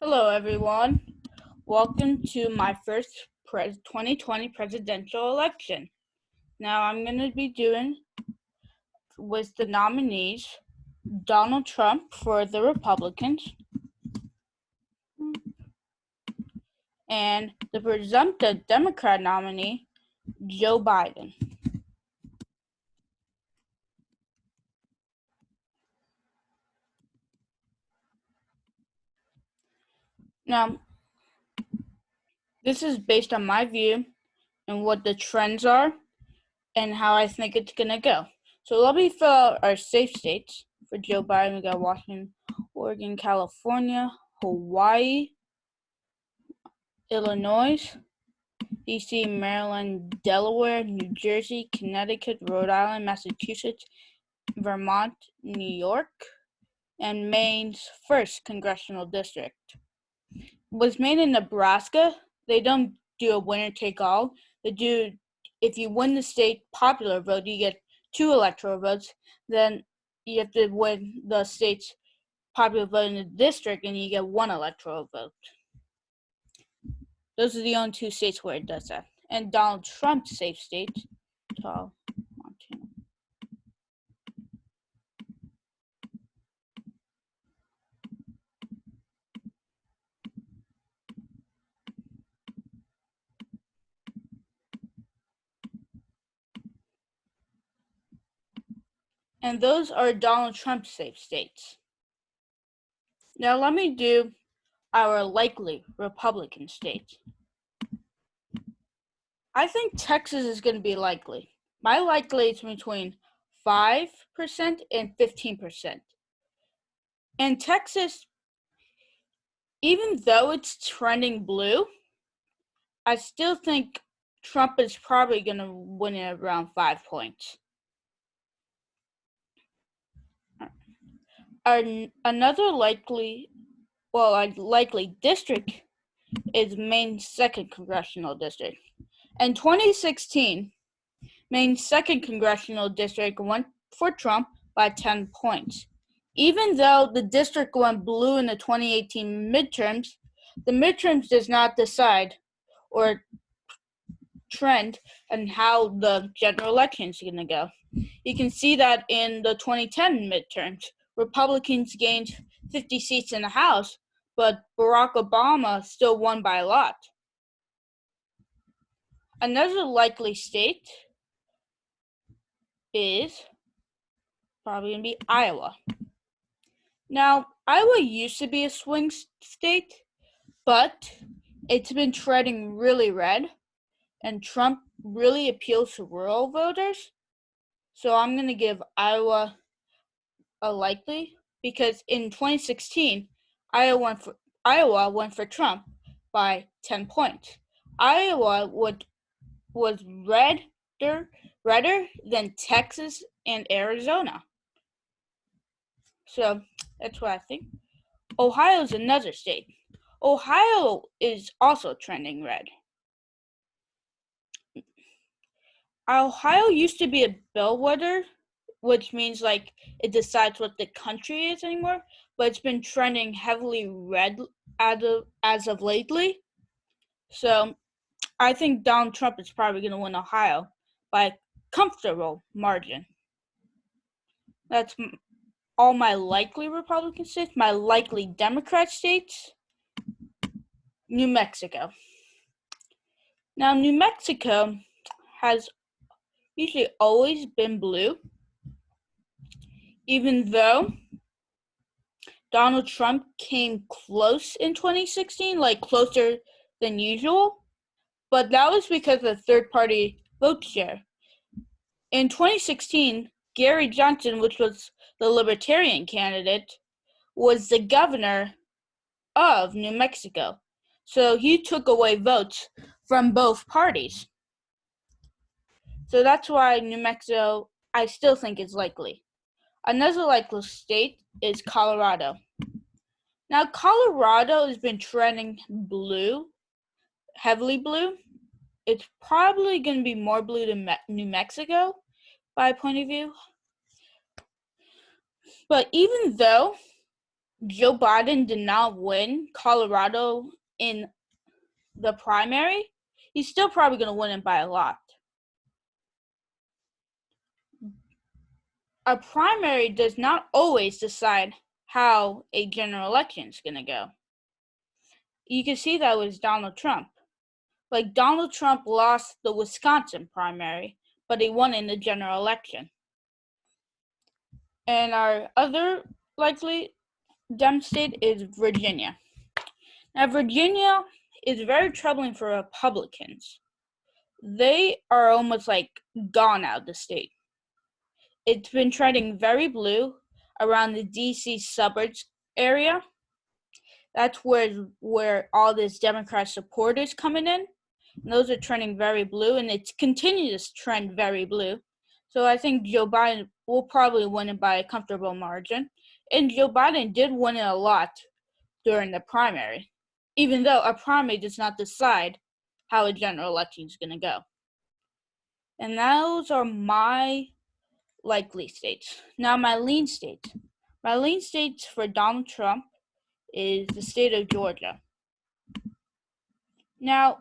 Hello, everyone. Welcome to my first 2020 presidential election. Now, I'm going to be doing with the nominees Donald Trump for the Republicans and the presumptive Democrat nominee, Joe Biden. Now, this is based on my view and what the trends are and how I think it's going to go. So let me fill out our safe states. For Joe Biden, we got Washington, Oregon, California, Hawaii, Illinois, D.C., Maryland, Delaware, New Jersey, Connecticut, Rhode Island, Massachusetts, Vermont, New York, and Maine's 1st Congressional District. With Maine and Nebraska, they don't do a winner-take-all. They do, if you win the state popular vote, you get 2 electoral votes. Then you have to win the state's popular vote in the district, and you get 1 electoral vote. Those are the only 2 states where it does that. And Donald Trump's safe state, Montana. And those are Donald Trump's safe states. Now let me do our likely Republican states. I think Texas is going to be likely. My likely is between 5% and 15%. And Texas, even though it's trending blue, I still think Trump is probably going to win it around 5 points. Another likely district is Maine's 2nd Congressional District. In 2016, Maine's 2nd Congressional District went for Trump by 10 points. Even though the district went blue in the 2018 midterms, the midterms does not decide or trend on how the general election is going to go. You can see that in the 2010 midterms, Republicans gained 50 seats in the House, but Barack Obama still won by a lot. Another likely state is probably going to be Iowa. Now, Iowa used to be a swing state, but it's been trending really red, and Trump really appeals to rural voters. So I'm going to give Iowa a likely, because in 2016, Iowa went for Trump by 10 points. Iowa was redder than Texas and Arizona. So that's what I think. Ohio is another state. Ohio is also trending red. Ohio used to be a bellwether, which means like it decides what the country is anymore, but it's been trending heavily red as of lately. So I think Donald Trump is probably going to win Ohio by a comfortable margin. That's all my likely Republican states. My likely Democrat states, New Mexico. Now, New Mexico has usually always been blue, even though Donald Trump came close in 2016, like closer than usual, but that was because of third-party vote share. In 2016, Gary Johnson, which was the Libertarian candidate, was the governor of New Mexico. So he took away votes from both parties. So that's why New Mexico, I still think, is likely. Another likely state is Colorado. Now, Colorado has been trending blue, heavily blue. It's probably going to be more blue than New Mexico by point of view. But even though Joe Biden did not win Colorado in the primary, he's still probably going to win it by a lot. A primary does not always decide how a general election is going to go. You can see that with Donald Trump. Like, Donald Trump lost the Wisconsin primary, but he won in the general election. And our other likely Dem state is Virginia. Now, Virginia is very troubling for Republicans. They are almost like gone out of the state. It's been trending very blue around the DC suburbs area. That's where all this Democrat support is coming in. And those are trending very blue, and it's continues to trend very blue. So I think Joe Biden will probably win it by a comfortable margin. And Joe Biden did win it a lot during the primary, even though a primary does not decide how a general election is going to go. And those are my likely states. Now, my lean states. My lean states for Donald Trump is the state of Georgia. Now,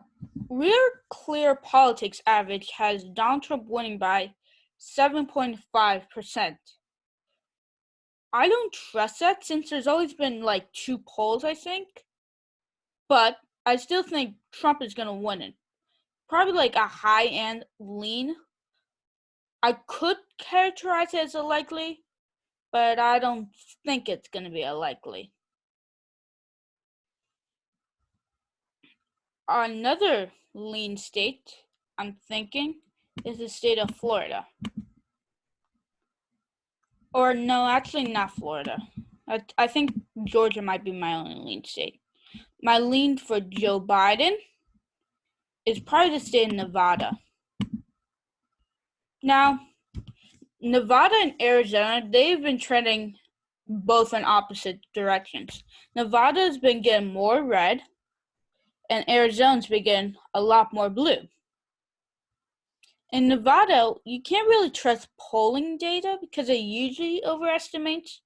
Real Clear Politics average has Donald Trump winning by 7.5%. I don't trust that since there's always been like 2 polls, I think. But I still think Trump is going to win it. Probably like a high-end lean. I could characterize it as a likely, but I don't think it's going to be a likely. Another lean state I'm thinking is the state of Florida. Or no, actually not Florida. I think Georgia might be my only lean state. My lean for Joe Biden is probably the state of Nevada. Now, Nevada and Arizona, they've been trending both in opposite directions. Nevada has been getting more red, and Arizona's been getting a lot more blue. In Nevada, you can't really trust polling data because it usually overestimates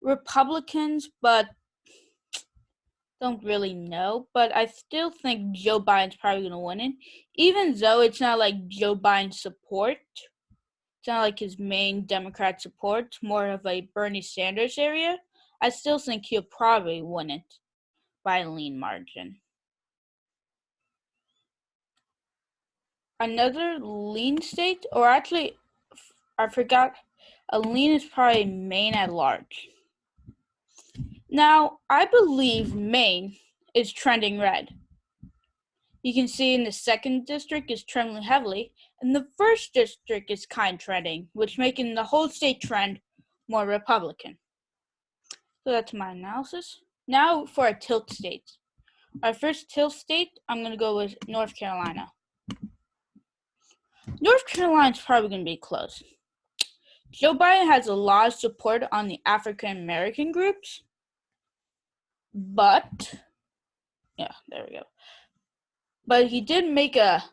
Republicans, but don't really know. But I still think Joe Biden's probably going to win it, even though it's not like Joe Biden's support. It's not like his main Democrat support. It's more of a Bernie Sanders area. I still think he'll probably win it by a lean margin. Another lean state, or actually, I forgot, a lean is probably Maine at large. Now, I believe Maine is trending red. You can see in the 2nd district is trending heavily, and the 1st district is kind trending, which making the whole state trend more Republican. So that's my analysis. Now for our tilt states. Our first tilt state, I'm going to go with North Carolina. North Carolina's probably going to be close. Joe Biden has a lot of support on the African American groups, but, yeah, there we go. But he did make a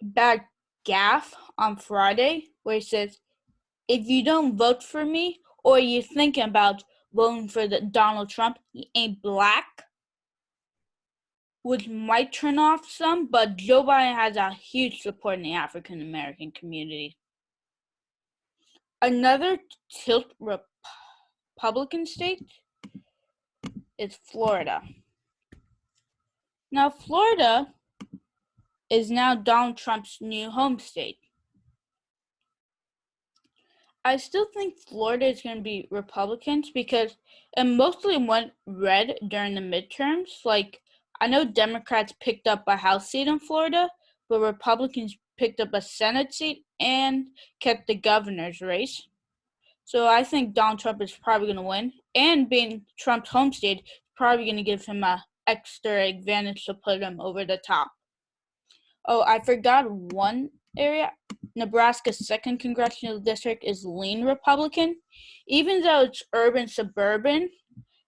bad gaffe on Friday where he says, if you don't vote for me or you're thinking about voting for Donald Trump, he ain't black, which might turn off some, but Joe Biden has a huge support in the African American community. Another tilt Republican state is Florida. Now, Florida is now Donald Trump's new home state. I still think Florida is going to be Republicans because it mostly went red during the midterms. Like, I know Democrats picked up a House seat in Florida, but Republicans picked up a Senate seat and kept the governor's race. So I think Donald Trump is probably going to win. And being Trump's home state, probably going to give him an extra advantage to put him over the top. Oh, I forgot one area. Nebraska's 2nd congressional district is lean Republican. Even though it's urban suburban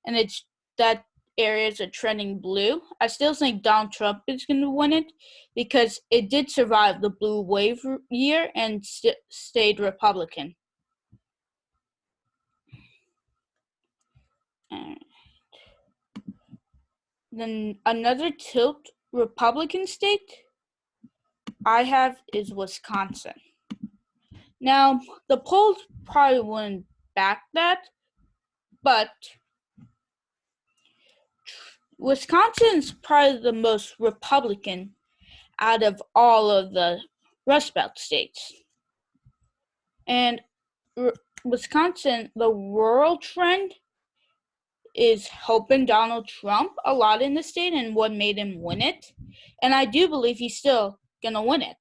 and it's that areas are trending blue, I still think Donald Trump is going to win it because it did survive the blue wave year and stayed Republican. Then another tilt Republican state I have is Wisconsin. Now, the polls probably wouldn't back that, but Wisconsin's probably the most Republican out of all of the Rust Belt states. And Wisconsin, the rural trend is helping Donald Trump a lot in the state and what made him win it. And I do believe he's still going to win it.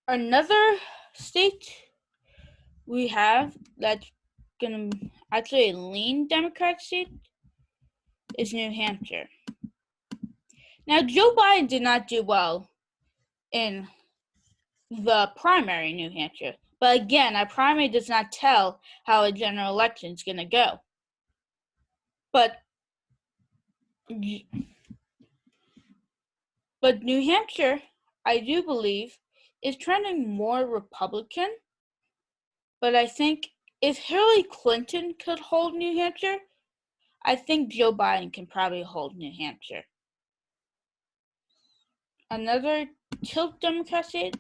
Another state we have that's going to actually lean Democrat state is New Hampshire. Now, Joe Biden did not do well in the primary in New Hampshire. But again, a primary does not tell how a general election is going to go. But New Hampshire, I do believe, is trending more Republican. But I think if Hillary Clinton could hold New Hampshire, I think Joe Biden can probably hold New Hampshire. Another tilt Democrat state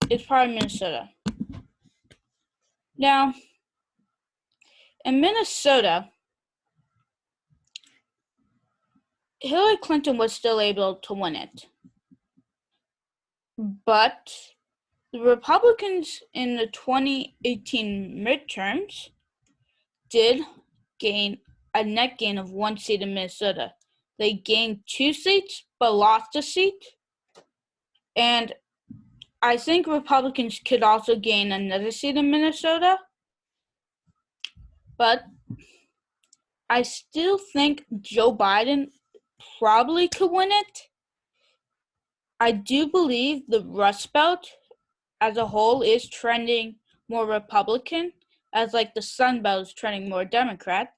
is probably Minnesota. Now, in Minnesota, Hillary Clinton was still able to win it. But the Republicans in the 2018 midterms did gain a net gain of 1 seat in Minnesota. They gained 2 seats, but lost a seat. And I think Republicans could also gain another seat in Minnesota. But I still think Joe Biden probably could win it. I do believe the Rust Belt as a whole is trending more Republican, as like the Sun Belt is trending more Democrat.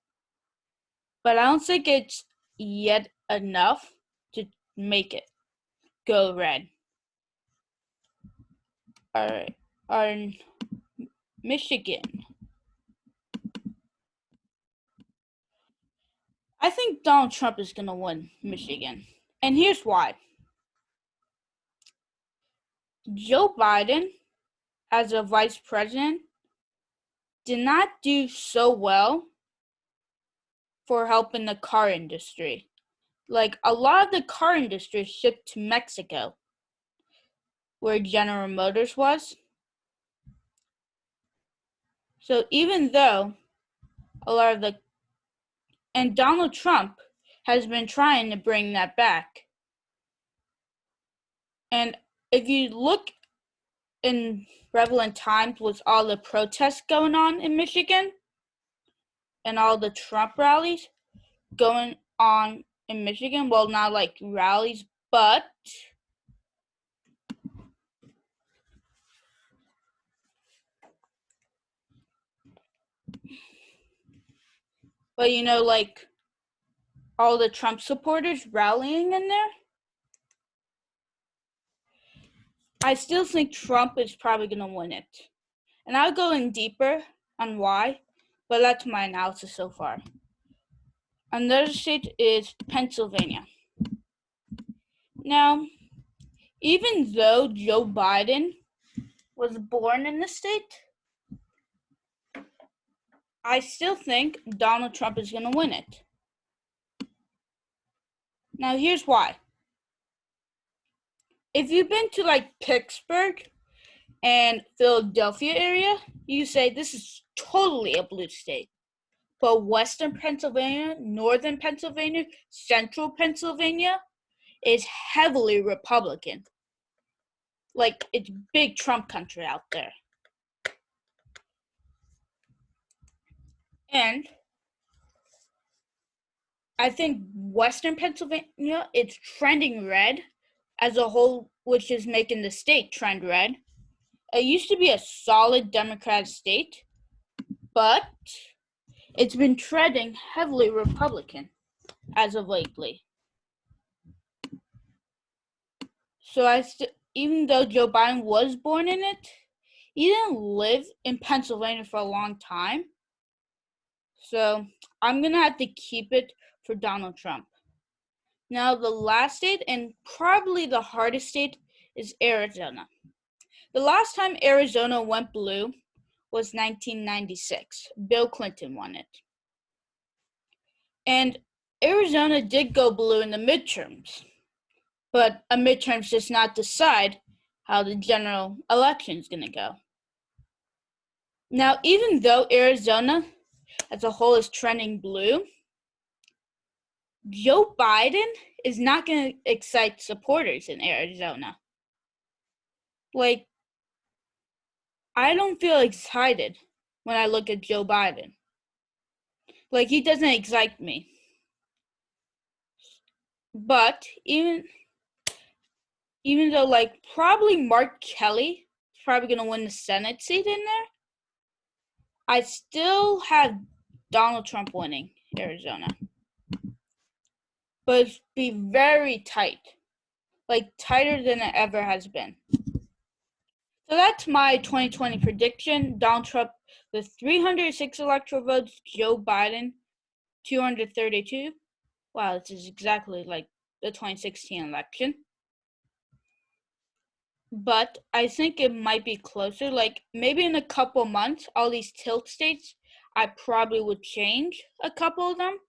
But I don't think it's yet enough to make it go red. All right, on Michigan. I think Donald Trump is going to win Michigan. And here's why. Joe Biden, as a vice president, did not do so well for helping the car industry. Like, a lot of the car industry is shipped to Mexico, where General Motors was. So even though a lot of and Donald Trump has been trying to bring that back. And if you look in relevant times with all the protests going on in Michigan and all the Trump rallies going on in Michigan, well, not like rallies, but you know, like all the Trump supporters rallying in there, I still think Trump is probably going to win it. And I'll go in deeper on why, but that's my analysis so far. Another state is Pennsylvania. Now, even though Joe Biden was born in the state, I still think Donald Trump is going to win it. Now, here's why. If you've been to like Pittsburgh and Philadelphia area, you say this is totally a blue state. But Western Pennsylvania, Northern Pennsylvania, Central Pennsylvania is heavily Republican. Like, it's big Trump country out there. And I think Western Pennsylvania, it's trending red as a whole, which is making the state trend red. It used to be a solid Democrat state, but it's been trending heavily Republican as of lately. So even though Joe Biden was born in it, he didn't live in Pennsylvania for a long time. So I'm going to have to keep it for Donald Trump. Now, the last state, and probably the hardest state, is Arizona. The last time Arizona went blue was 1996. Bill Clinton won it. And Arizona did go blue in the midterms, but a midterms does not decide how the general election is going to go. Now, even though Arizona as a whole is trending blue, Joe Biden is not going to excite supporters in Arizona. Like, I don't feel excited when I look at Joe Biden. Like, he doesn't excite me. But even though, like, probably Mark Kelly is probably going to win the Senate seat in there, I still have Donald Trump winning Arizona. But it'd be very tight. Like, tighter than it ever has been. So that's my 2020 prediction. Donald Trump with 306 electoral votes, Joe Biden 232. Wow, this is exactly like the 2016 election. But I think it might be closer. Like, maybe in a couple months, all these tilt states, I probably would change a couple of them.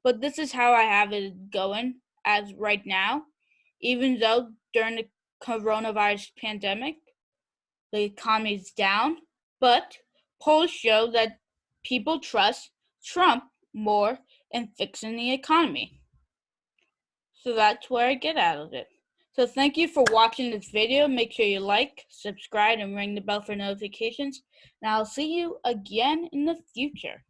But this is how I have it going as right now. Even though during the coronavirus pandemic, the economy is down, but polls show that people trust Trump more in fixing the economy. So that's where I get out of it. So thank you for watching this video. Make sure you like, subscribe, and ring the bell for notifications. And I'll see you again in the future.